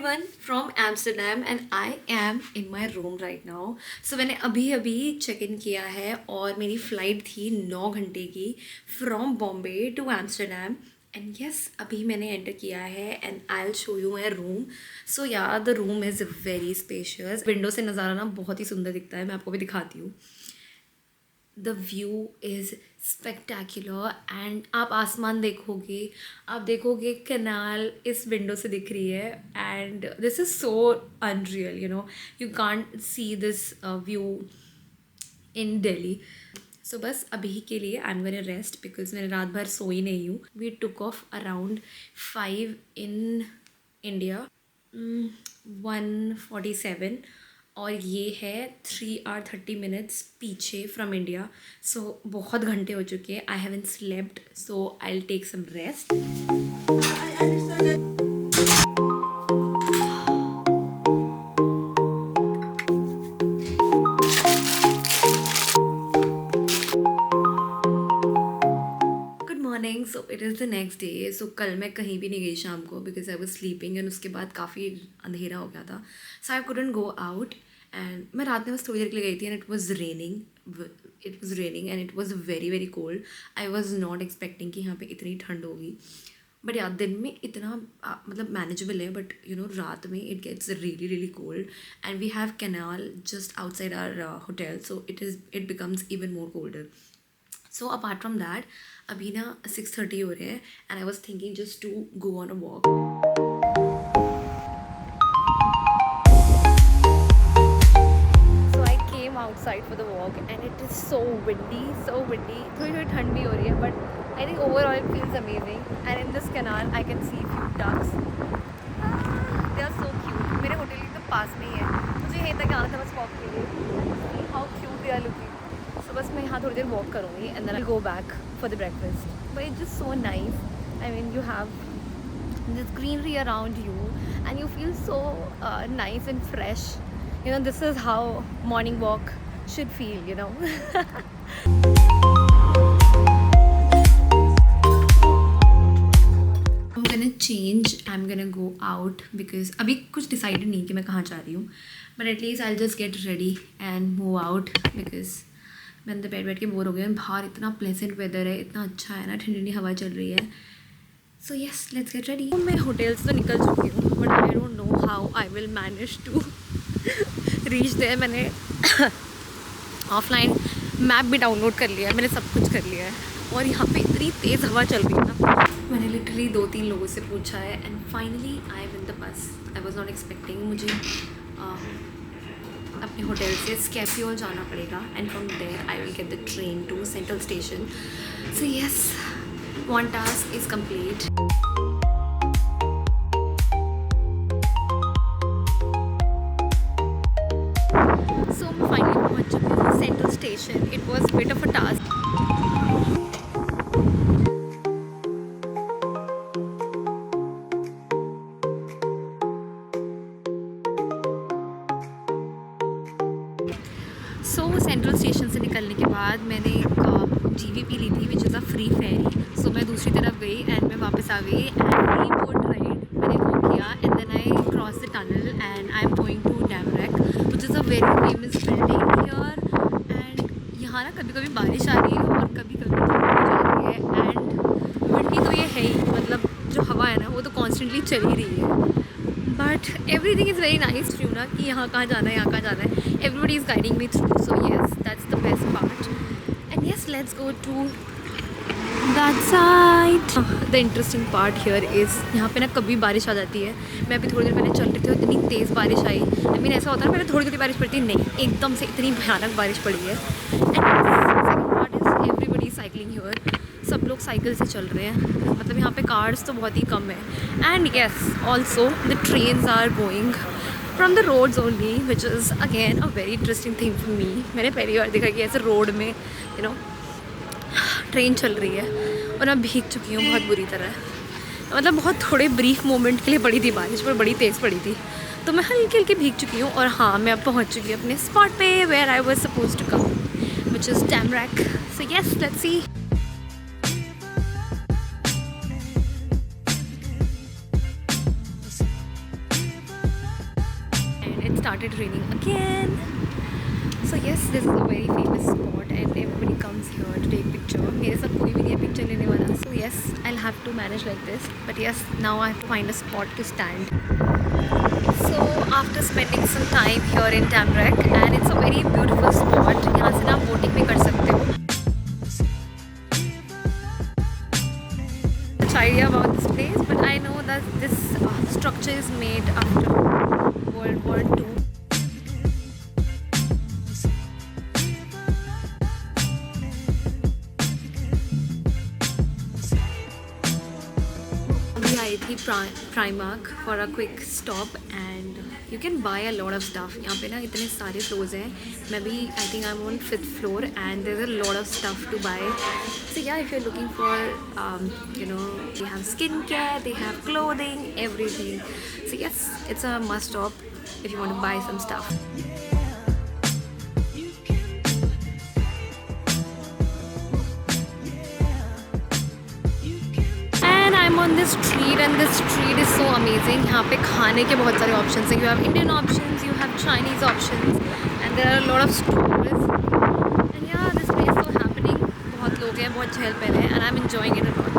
everyone from Amsterdam and I am in my room right now. So मैंने अभी check in किया है और मेरी फ़्लाइट थी 9 घंटे की from Bombay to Amsterdam and yes अभी मैंने एंटर किया है and I will show you my room. So yeah the room is very spacious. Window से नज़ारा ना बहुत ही सुंदर दिखता है. मैं आपको भी दिखाती हूँ. The view is spectacular and आप आसमान देखोगे, आप देखोगे कैनाल इस विंडो से दिख रही है and this is so unreal. You can't see this view in Delhi. So बस अभी के लिए I am gonna rest because मैंने रात भर सोई नहीं हूँ. We took off around 5 in India, 1:47 और ये है 3 hours 30 minutes पीछे फ्रॉम इंडिया. सो बहुत घंटे हो चुके हैं. I haven't slept so I will take some rest. So it is the next day. So कल मैं कहीं भी नहीं गई शाम को because I was sleeping and उसके बाद काफ़ी अंधेरा हो गया था. So I couldn't go out and मैं रात में बस थोड़ी देर के लिए गई थी and it was raining and it was very very cold. I was not expecting कि यहाँ पे इतनी ठंड होगी. बट यार दिन में इतना मतलब मैनेजेबल है बट रात में it gets really really cold and we have canal just outside our hotel. So it becomes even more colder. So apart from that अभी ना 6:30 हो रहे हैं and I was thinking just to go on a walk. So I came outside for the walk and it is so windy. थोड़ी थोड़ी ठंड भी हो रही है but I think overall it feels amazing. And in this canal I can see few ducks. They are so cute. मेरे hotel के तो पास में ही है. मुझे यहीं तक आना था बस वॉक के लिए. How cute they are looking. So बस मैं यहाँ थोड़ी देर वॉक करूँगी and then I go back for the breakfast. But it's just so nice. I mean you have this greenery around you and you feel so nice and fresh. This is how morning walk should feel. I'm gonna change. I'm gonna go out because अभी कुछ decided नहीं कि मैं कहाँ जा रही हूँ. But at least I just get ready and move out because मैं अंदर बैठ के बोर हो गई. बाहर इतना प्लेजेंट वेदर है, इतना अच्छा है ना, ठंडी ठंडी हवा चल रही है. So yes let's get ready. मैं होटल से तो निकल चुकी हूँ but I don't know how I will manage to reach there. मैंने ऑफलाइन मैप भी डाउनलोड कर लिया है, मैंने सब कुछ कर लिया है और यहाँ पे इतनी तेज़ हवा चल रही है ना. मैंने लिटरली 2-3 लोगों से पूछा है and finally I am in the bus. I was not expecting. मुझे अपने होटल से स्कैपियोल जाना पड़ेगा and from there I will get the train to central station. So yes one task is complete. So मैं finally पहुंच चुकी हूँ central station. It was bit of a task. So central station से निकलने के बाद मैंने एक GVP ली थी विच इज़ अ फ्री फेरी. सो मैं दूसरी तरफ गई एंड मैं वापस आ गई एंड फ्री बोट राइड मैंने वो किया and then I cross the tunnel and I am going to Damrak which is a very famous building here. And यहाँ ना कभी कभी बारिश आ रही है और कभी कभी धूप हो जा रही है एंड विंडी तो ये है ही, मतलब जो हवा है ना वो तो कॉन्स्टेंटली चल ही रही है. But everything is very nice too ना कि यहाँ कहाँ जाना है, यहाँ कहाँ जाना है. Everybody is guiding me through. So yes, that's the best part. And yes, let's go to that side. The interesting part here is यहाँ पे ना कभी बारिश आ जाती है. मैं अभी थोड़ी देर पहले चल रही थी और इतनी तेज़ बारिश आई. आई मीन ऐसा होता है ना पहले थोड़ी थोड़ी बारिश पड़ती है, नहीं एकदम से इतनी भयानक बारिश पड़ी है. And second part is everybody cycling here. सब लोग साइकिल से चल रहे हैं. मतलब यहाँ पे कार्स तो बहुत ही कम है. And yes also the trains are going from the roads only which is again a very interesting thing for me. मैंने पहली बार देखा कि ऐसे रोड में ट्रेन चल रही है और मैं भीग चुकी हूँ बहुत बुरी तरह. मतलब बहुत थोड़े ब्रीफ मोमेंट के लिए पड़ी थी बारिश पर बड़ी तेज़ पड़ी थी तो मैं हल्की हल्की भीग चुकी हूँ. और हाँ मैं अब पहुँच चुकी हूँ अपने स्पॉट पे where I was suppose to come which is Damrak. So yes let's see. started raining again. So yes, this is a very famous spot and everybody comes here to take picture. मेरे साथ कोई भी नहीं है picture लेने वाला. So yes, I'll have to manage like this. But yes, now I have to find a spot to stand. So after spending some time here in Tamrak, and it's a very beautiful spot. यहाँ से ना boating भी कर सकते हो. Much idea about this place, but I know that this structure is made after World War II. आई थी Primark for a quick stop and you can buy a lot of stuff. यहाँ पे ना इतने सारे फ्लोर्स हैं. मैं भी I think I am on 5th floor and there is a lot of stuff to buy. So yeah if you are looking for you know they have skincare, they have clothing, everything. So yes, it's a must stop if you want to bye some stuff. I'm on this street and this street is so amazing. यहाँ पे खाने के बहुत सारे options हैं. You have Indian options, you have Chinese options, and there are a lot of stores. And yeah, this place is so happening. बहुत लोग हैं, बहुत चहल पहल है, and I'm enjoying it a lot.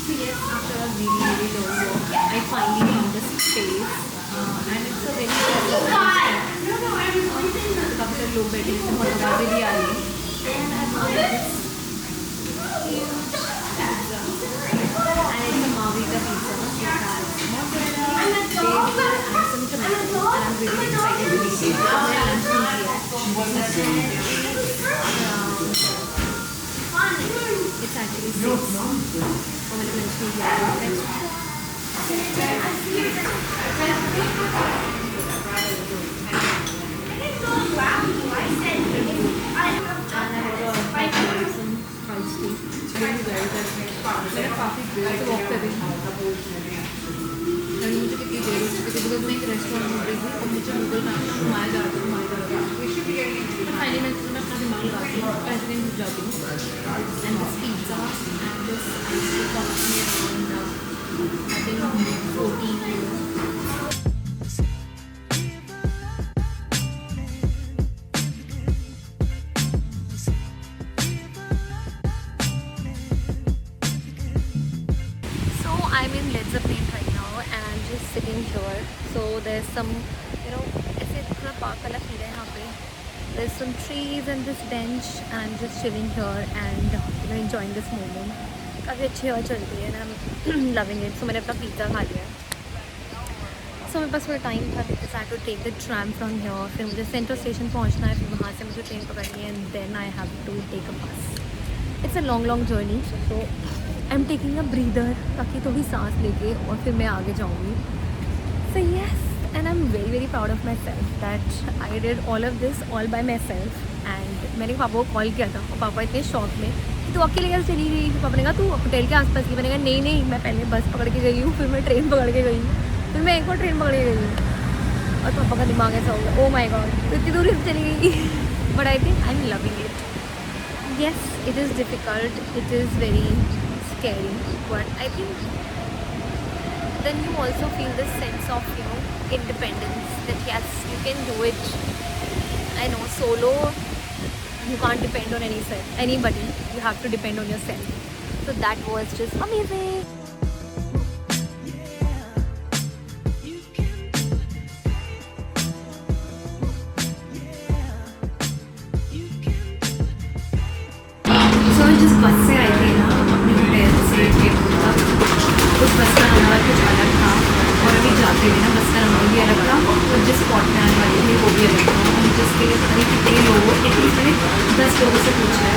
So yes, after a really long walk, I finally found this space, and it's a very काफ़ी लोग बैठे हैं, बहुत आवाज़ें भी आ रही हैं. And I found this and it's a margarita pizza. It has mozzarella, basil and some tomatoes, and I'm really excited to eat it. My lunch is here. It's actually 6. Oh, my lunch is here. मेरा काफ़ी देर से walk कर रही हूँ मुझे कितनी देर हो चुकी थी बिकॉज मैं एक रेस्टोरेंट ढूंढ रही थी और मुझे गूगल मैप में घुमाया जा रहा था. फाइनली मैं अपना दिमाग लगाती हूँ, पैसे नहीं भूल जाती हूँ. And this pizza and this ice cream cost me around I think 14 euros. I'm in Led Zeppelin right now and I'm just sitting here. So there's some, you know, ऐसे थोड़ा पार्क वाला फील है यहाँ पे. There's some trees and this bench and I'm just chilling here and you know enjoying this moment. काफ़ी अच्छी हवा चल रही है and I'm loving it. So मैंने अपना पिज़्ज़ा खा लिया. So मेरे पास थोड़ा टाइम था because I had to take the tram from here. फिर मुझे सेंट्रल स्टेशन पहुँचना है, फिर वहाँ से मुझे ट्रेन पकड़नी है and then I have to take a bus. It's a long journey. So I am taking a breather ताकि थोड़ी सांस लेके और फिर मैं आगे जाऊँगी. So yes, and I am very proud of my self that I did all of this all bye my self. And मैंने पापा को कॉल किया था और पापा इतने शौक में कि तू अकेले कैसे चली गई. पापा ने कहा तू होटल के आसपास की. मैंने कहा नहीं मैं पहले बस पकड़ के गई हूँ, फिर मैं ट्रेन पकड़ के गई हूँ, फिर मैं एक और ट्रेन पकड़ के गई हूँ. और पापा का दिमाग ऐसा हो गया, ओ माई गॉड तो इतनी दूर से चली गई. But I think I am loving it. Yes, it is difficult, it is very scary, but I think then you also feel this sense of, you know, independence that yes, you can do it. I know solo you can't depend on anybody, you have to depend on yourself. So that was just amazing. So just bus से आई थी ना अपने hotel से जयपुर तक. उस बस का number कुछ अलग था और अभी जाते हुए ना बस का नंबर भी अलग था और जिस स्पॉट में आने वाली थी वो भी अलग था. और जिसके लिए पता नहीं कितने लोग, एटलीस्ट मैंने 10 लोगों से पूछा है